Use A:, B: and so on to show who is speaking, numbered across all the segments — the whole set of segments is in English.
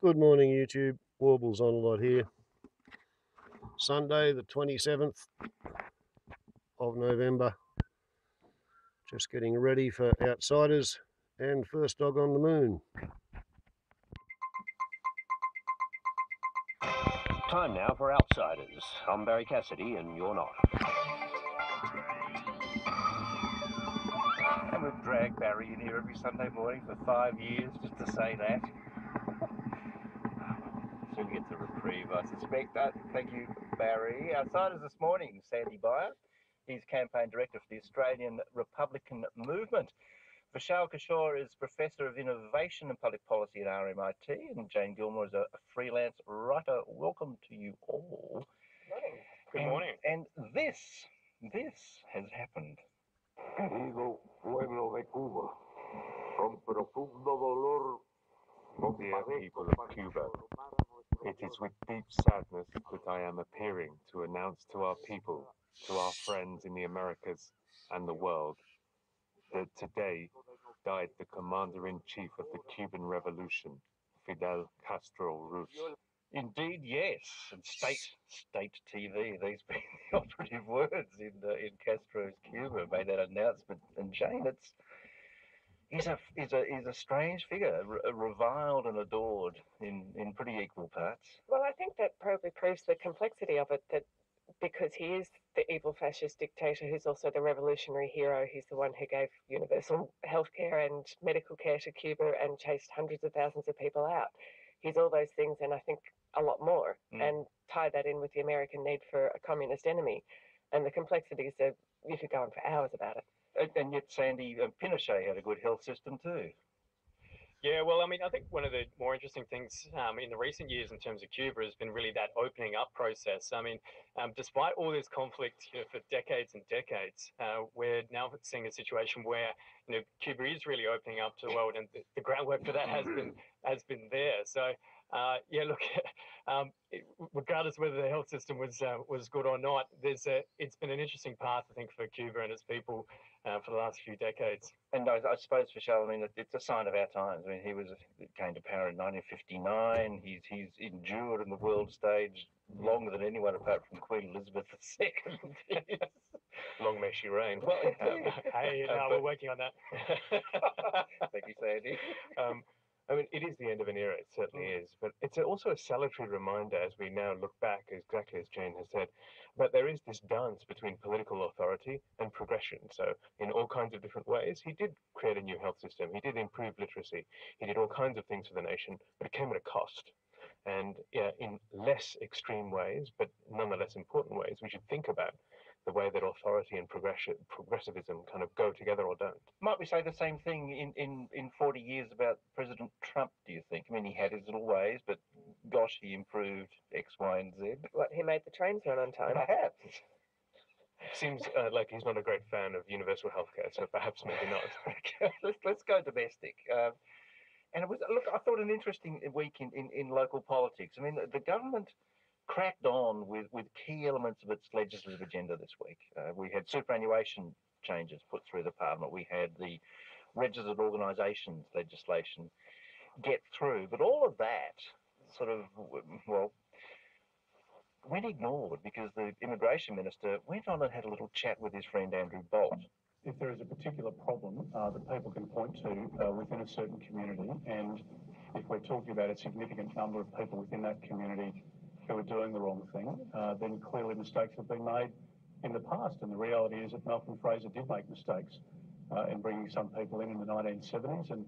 A: Good morning, YouTube. Warbles on a lot here. Sunday, the 27th of November. Just getting ready for Outsiders and First Dog on the Moon.
B: Time now for Outsiders. I'm Barry Cassidy, and you're not.
C: And we've dragged Barry in here every Sunday morning for 5 years just to say that. Soon gets a reprieve, I suspect. Thank you, Barry. Outsiders this morning, Sandy Byer. He's campaign director for the Australian Republican Movement. Vishal Kishore is Professor of Innovation and Public Policy at RMIT, and Jane Gilmore is a freelance writer. Welcome to you all.
D: Good morning.
C: And this has happened.
E: Querido pueblo de Cuba, con profundo dolor,
D: Dear people of Cuba, it is with deep sadness that I am appearing to announce to our people, to our friends in the Americas and the world, that today died the Commander-in-Chief of the Cuban Revolution, Fidel Castro Ruz.
C: Indeed, yes. And state TV, these being the operative words in Castro's Cuba, made that announcement. And Jane, he's a strange figure, reviled and adored in pretty equal parts.
F: Well, I think that probably proves the complexity of it, that because he is the evil fascist dictator who's also the revolutionary hero, he's the one who gave universal healthcare and medical care to Cuba and chased hundreds of thousands of people out. He's all those things, and I think a lot more, and tie that in with the American need for a communist enemy. And the complexities of, you could go on for hours about it.
C: And yet, Sandy, Pinochet had a good health system too.
G: Yeah, well, I mean, I think one of the more interesting things in the recent years in terms of Cuba has been really that opening up process. I mean, despite all this conflict, for decades and decades, we're now seeing a situation where, Cuba is really opening up to the world, and the groundwork for that has been there. So, yeah, look, regardless of whether the health system was good or not, it's been an interesting path, I think, for Cuba and its people for the last few decades.
C: And I suppose, Vishal, I mean, it's a sign of our times. I mean, he came to power in 1959. He's endured in the world stage longer than anyone apart from Queen Elizabeth II.
D: Long may she reign.
C: Well,
G: hey, we're working on that.
C: Thank you, Sandy.
D: I mean, it is the end of an era, it certainly is, but it's also a salutary reminder as we now look back, exactly as Jane has said, that there is this dance between political authority and progression. So in all kinds of different ways, he did create a new health system, he did improve literacy, he did all kinds of things for the nation, but it came at a cost. And yeah, in less extreme ways, but nonetheless important ways, we should think about the way that authority and progressivism kind of go together or don't.
C: Might we say the same thing in 40 years about President Trump, do you think? I mean, he had his little ways, but gosh, he improved X, Y, and Z.
F: What, he made the trains run on time?
C: Perhaps.
D: Seems like he's not a great fan of universal healthcare, so perhaps maybe not.
C: Let's go domestic. And it was, look, I thought an interesting week in local politics. I mean, the government cracked on with key elements of its legislative agenda this week. We had superannuation changes put through the parliament. We had the registered organisations legislation get through. But all of that sort of, well, went ignored because the immigration minister went on and had a little chat with his friend Andrew Bolt.
H: If there is a particular problem that people can point to within a certain community, and if we're talking about a significant number of people within that community who are doing the wrong thing, then clearly mistakes have been made in the past. And the reality is that Malcolm Fraser did make mistakes in bringing some people in the 1970s, and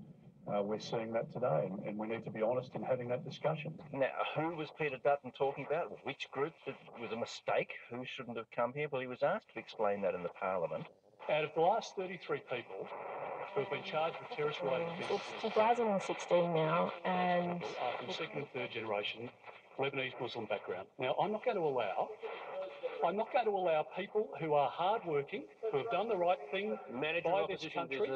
H: we're seeing that today. And we need to be honest in having that discussion.
C: Now, who was Peter Dutton talking about? Which group was a mistake? Who shouldn't have come here? Well, he was asked to explain that in the parliament.
I: Out of the last 33 people who have been charged with terrorist-related offences...
J: It's 2016 now, and...
I: ...are from second and third generation Lebanese Muslim background. Now, I'm not going to allow people who are hard-working, who have done the right thing by this country,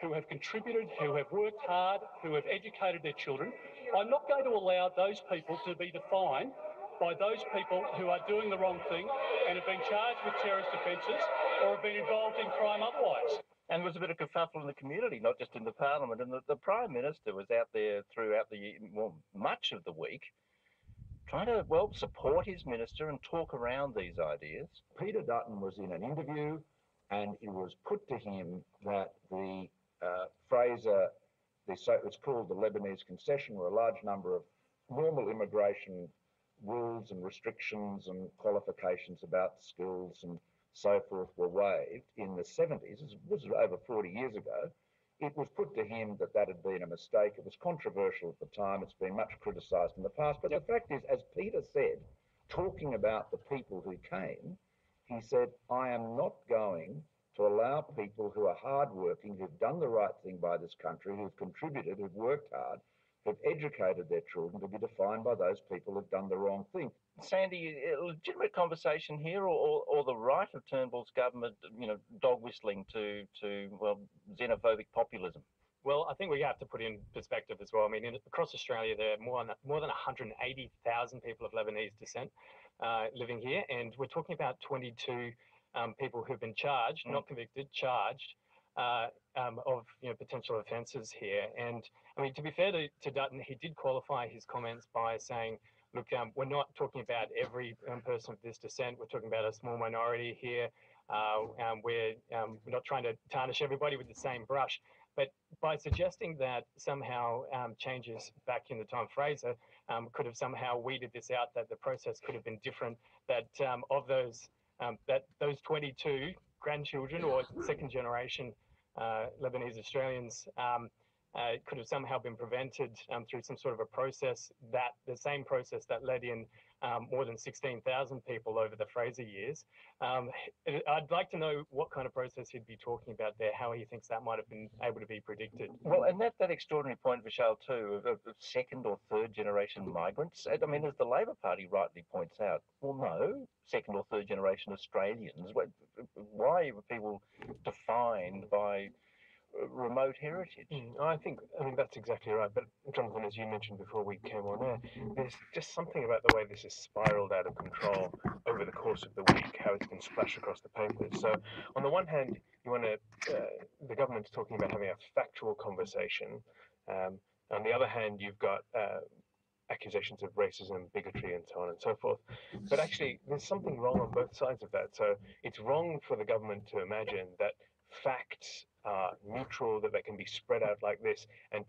I: who have contributed, who have worked hard, who have educated their children. I'm not going to allow those people to be defined by those people who are doing the wrong thing and have been charged with terrorist offences or have been involved in crime otherwise.
C: And there was a bit of kerfuffle in the community, not just in the parliament. And the Prime Minister was out there throughout much of the week trying to, support his minister and talk around these ideas.
E: Peter Dutton was in an interview, and it was put to him that the Fraser, it's called the Lebanese concession, where a large number of normal immigration rules and restrictions and qualifications about skills and so forth were waived in the 70s. It was over 40 years ago. It was put to him that that had been a mistake. It was controversial at the time. It's been much criticised in the past. But the fact is, as Peter said, talking about the people who came, he said, I am not going to allow people who are hardworking, who've done the right thing by this country, who've contributed, who've worked hard, who've educated their children, to be defined by those people who've done the wrong thing.
C: Sandy, a legitimate conversation here, or the right of Turnbull's government, dog whistling to xenophobic populism?
G: Well, I think we have to put in perspective as well. I mean, across Australia, there are more than 180,000 people of Lebanese descent living here, and we're talking about 22 people who've been charged, not convicted, charged of potential offences here. And I mean, to be fair to Dutton, he did qualify his comments by saying, look, we're not talking about every person of this descent. We're talking about a small minority here. We're not trying to tarnish everybody with the same brush. But by suggesting that somehow changes back in the time Fraser could have somehow weeded this out, that the process could have been different, that of those 22 grandchildren or second generation Lebanese Australians could have somehow been prevented through some sort of a process, that the same process that led in more than 16,000 people over the Fraser years. I'd like to know what kind of process he'd be talking about there, how he thinks that might have been able to be predicted.
C: Well, and that extraordinary point, Vishal, too, of second or third generation migrants. I mean, as the Labor Party rightly points out, well, no, second or third generation Australians. Why were people defined by remote heritage?
D: I mean, that's exactly right. But Jonathan, as you mentioned before we came on air, there's just something about the way this has spiraled out of control over the course of the week, how it's been splashed across the papers. So on the one hand, you want to, the government's talking about having a factual conversation. On the other hand, you've got accusations of racism, bigotry, and so on and so forth. But actually, there's something wrong on both sides of that. So it's wrong for the government to imagine that facts are neutral, that they can be spread out like this, and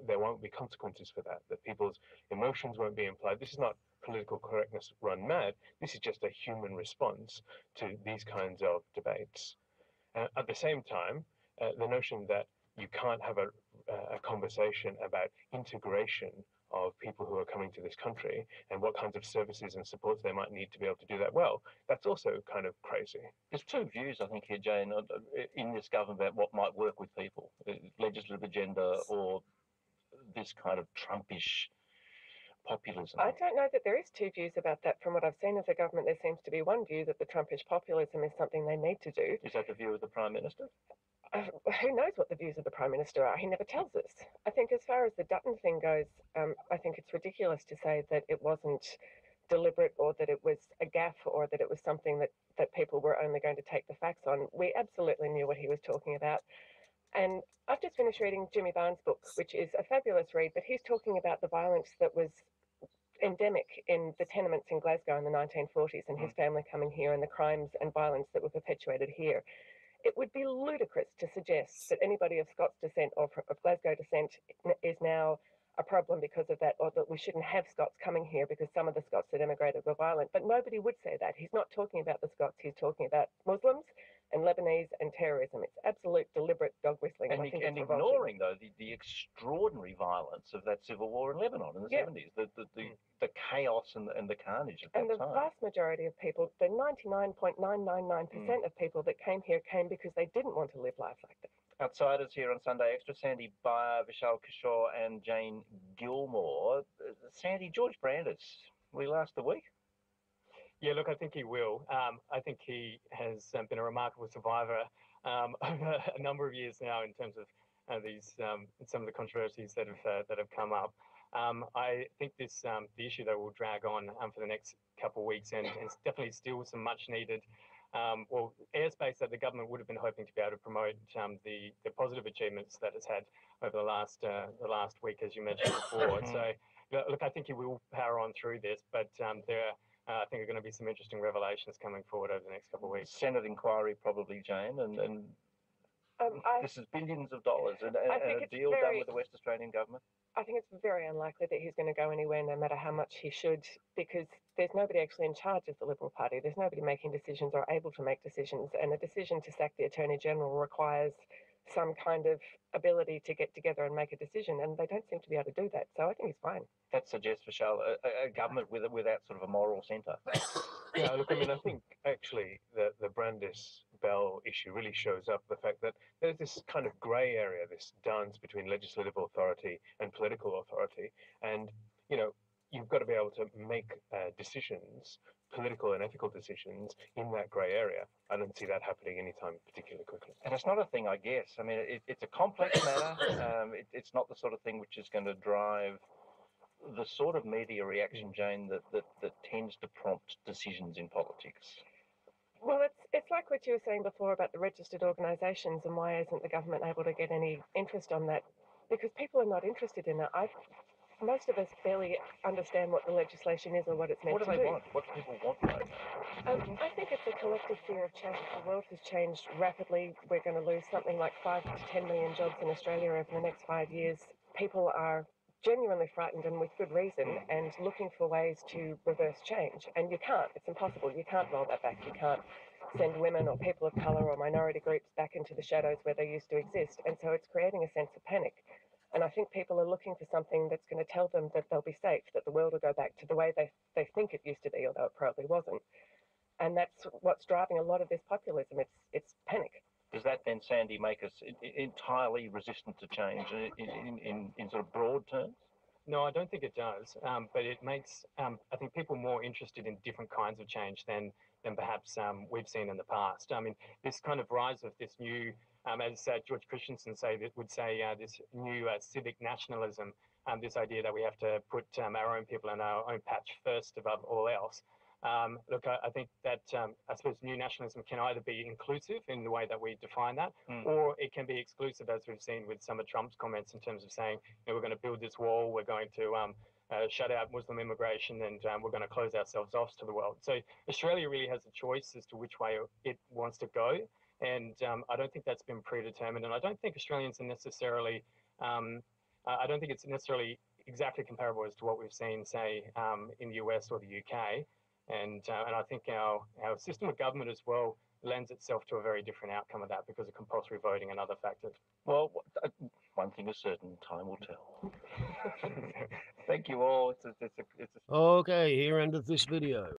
D: there won't be consequences for that people's emotions won't be implied. This is not political correctness run mad. This is just a human response to these kinds of debates. At the same time, the notion that you can't have a conversation about integration of people who are coming to this country and what kinds of services and supports they might need to be able to do that well, that's also kind of crazy.
C: There's two views, I think, here, Jane, in this government about what might work with people, legislative agenda or this kind of Trumpish populism.
F: I don't know that there is two views about that. From what I've seen of the government, there seems to be one view that the Trumpish populism is something they need to do.
C: Is that the view of the Prime Minister?
F: Who knows what the views of the Prime Minister are? He never tells us. I think as far as the Dutton thing goes, I think it's ridiculous to say that it wasn't deliberate or that it was a gaffe or that it was something that people were only going to take the facts on. We absolutely knew what he was talking about. And I've just finished reading Jimmy Barnes' book, which is a fabulous read, but he's talking about the violence that was endemic in the tenements in Glasgow in the 1940s and his family coming here and the crimes and violence that were perpetuated here. It would be ludicrous to suggest that anybody of Scots descent or of Glasgow descent is now a problem because of that, or that we shouldn't have Scots coming here because some of the Scots that emigrated were violent. But nobody would say that. He's not talking about the Scots. He's talking about Muslims and Lebanese and terrorism. It's absolute deliberate dog whistling.
C: And ignoring, though, the extraordinary violence of that civil war in Lebanon in the 70s, the chaos and the carnage of that time.
F: And the vast majority of people, the 99.999% of people that came here came because they didn't want to live life like that.
C: Outsiders here on Sunday Extra, Sandy Bayer, Vishal Kishore and Jane Gilmore. Sandy, George Brandis, will he last the week?
G: Yeah, look, I think he will. I think he has been a remarkable survivor over a number of years now in terms of some of the controversies that have come up. I think the issue though will drag on for the next couple of weeks, and it's definitely still some much needed well, airspace that the government would have been hoping to be able to promote the positive achievements that it's had over the last week, as you mentioned before. So, look, I think he will power on through this, but there I think are going to be some interesting revelations coming forward over the next couple of weeks.
C: Senate inquiry, probably, Jane, and this is billions of dollars, and a deal done with the West Australian government.
F: I think it's very unlikely that he's going to go anywhere, no matter how much he should, because there's nobody actually in charge of the Liberal Party. There's nobody making decisions or able to make decisions, and a decision to sack the Attorney General requires some kind of ability to get together and make a decision, and they don't seem to be able to do that. So I think he's fine.
C: That suggests, Michelle, a government without sort of a moral centre.
D: Yeah, look, I mean, I think actually the Brandis Bell issue really shows up the fact that there's this kind of grey area, this dance between legislative authority and political authority, and you know, you've got to be able to make decisions, political and ethical decisions, in that grey area. I don't see that happening anytime particularly quickly.
C: And it's not a thing, I guess. I mean, it's a complex matter. It's not the sort of thing which is going to drive the sort of media reaction, Jane, that tends to prompt decisions in politics.
F: Well, it's like what you were saying before about the registered organisations, and why isn't the government able to get any interest on that? Because people are not interested in it. Most of us barely understand what the legislation is or what it's meant to do.
C: What do they want? What do people want right now?
F: I think it's a collective fear of change. The world has changed rapidly. We're going to lose something like 5 to 10 million jobs in Australia over the next 5 years. People are genuinely frightened, and with good reason, and looking for ways to reverse change. And you can't. It's impossible. You can't roll that back. You can't send women or people of colour or minority groups back into the shadows where they used to exist. And so it's creating a sense of panic. And I think people are looking for something that's going to tell them that they'll be safe, that the world will go back to the way they think it used to be, although it probably wasn't. And that's what's driving a lot of this populism. It's panic.
C: Does that then, Sandy, make us entirely resistant to change in sort of broad terms?
G: No, I don't think it does. But it makes, I think, people more interested in different kinds of change than perhaps we've seen in the past. I mean, this kind of rise of this new, as George Christensen would say, this new civic nationalism, this idea that we have to put our own people and our own patch first above all else. Look, I think that I suppose new nationalism can either be inclusive in the way that we define that, or it can be exclusive, as we've seen with some of Trump's comments in terms of saying, you know, we're going to build this wall, we're going to shut out Muslim immigration, and we're going to close ourselves off to the world. So Australia really has a choice as to which way it wants to go, and I don't think that's been predetermined, and I don't think Australians are necessarily, I don't think it's necessarily exactly comparable as to what we've seen, say, in the US or the UK. And I think our system of government as well lends itself to a very different outcome of that because of compulsory voting and other factors.
C: Well, one thing is certain, time will tell. Thank you all.
A: Okay, here endeth this video.